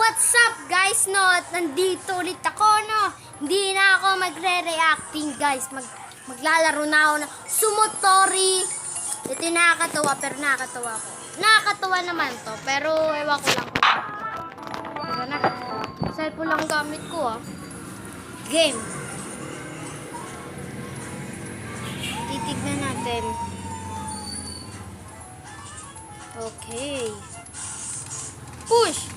What's up guys, no? At nandito ulit ako, no? Hindi na ako magre-reacting guys. Maglalaro na ako ng Sumotori. Ito yung nakakatawa, pero nakakatawa ko. Nakakatawa naman to, pero ewan ko lang. Tara na. Cellphone lang gamit ko, ah. Game. Titignan natin. Okay. Push!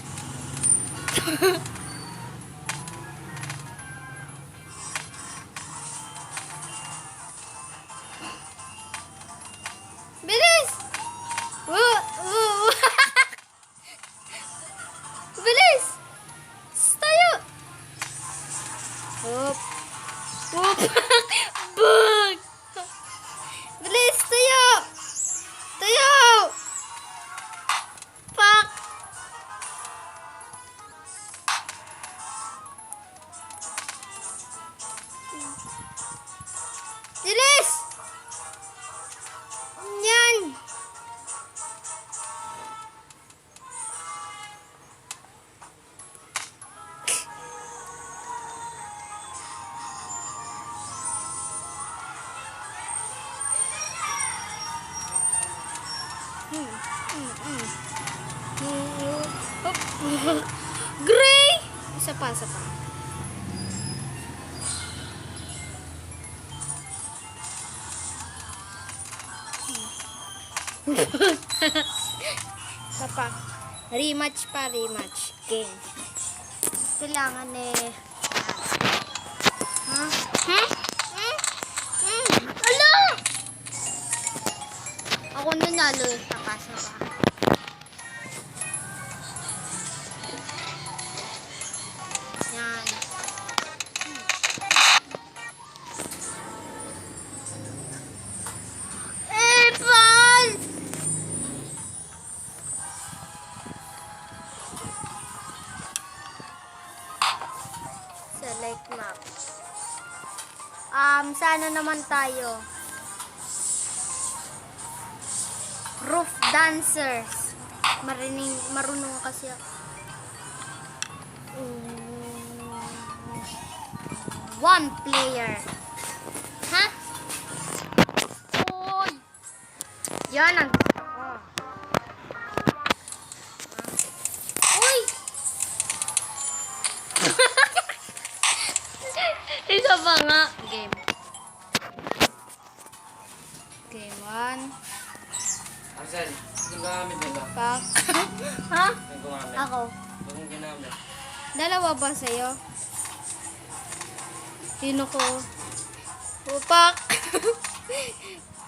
Bilis! Bilis! Tayo! Hop! Hop! Bug! Bilis! Tayo! Tayo! Pak! Bilis! Yan! Gray! Isa pa, isa pa. Isa pa. Rematch pa, rematch. Game. Kailangan eh. Ha? Ha? Ala! Ako nanalo eh. Takasa pa. Yan. Epal! Select map. Sana naman tayo. Roof dancers. Marunong kasi ako. One player. Ha? Oy! Yan ang... Uy! Isa pa nga. Game. Game 1. Arcel, yung gamit nila. Pak. Ha? Yung gumamit. Ako. Yung ginamit. Dalawa ba sa'yo? Sino ko? Upak!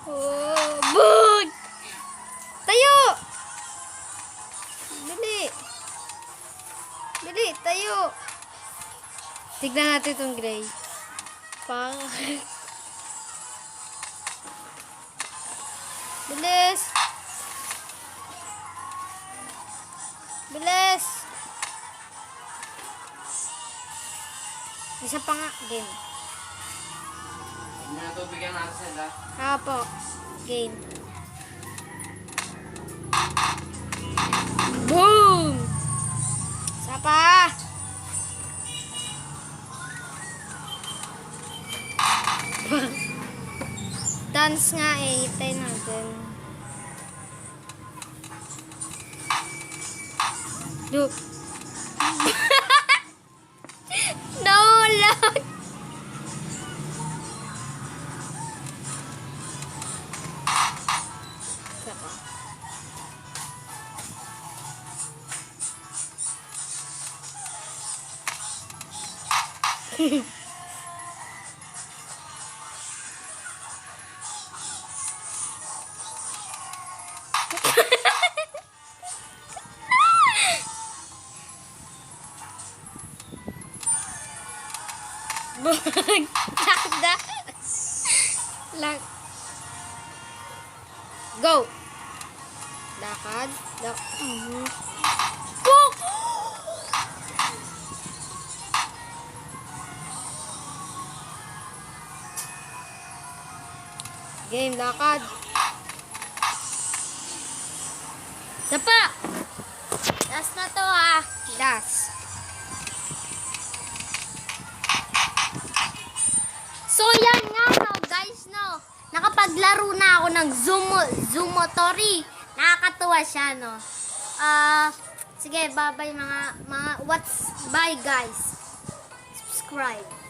Oh, bug! Tayo! Bili! Bili, tayo! Tignan natin itong gray. Pak! Bilis! Bilis! Isa pa nga, game. Hindi na tubig ang Arcel, ha? Apo, game. Boom! Isa pa! Dance nga eh, hitay natin. Dup. Nahulog! Isa pa. Lagda. Lag. Go. Lakad. Puk! Game, lakad. Isa pa. Last na to, ha. Das. So, yan nga, no, guys, no. Nakapaglaro na ako ng Zumotori. Nakakatuwa siya, no. Sige, bye-bye mga bye, guys. Subscribe.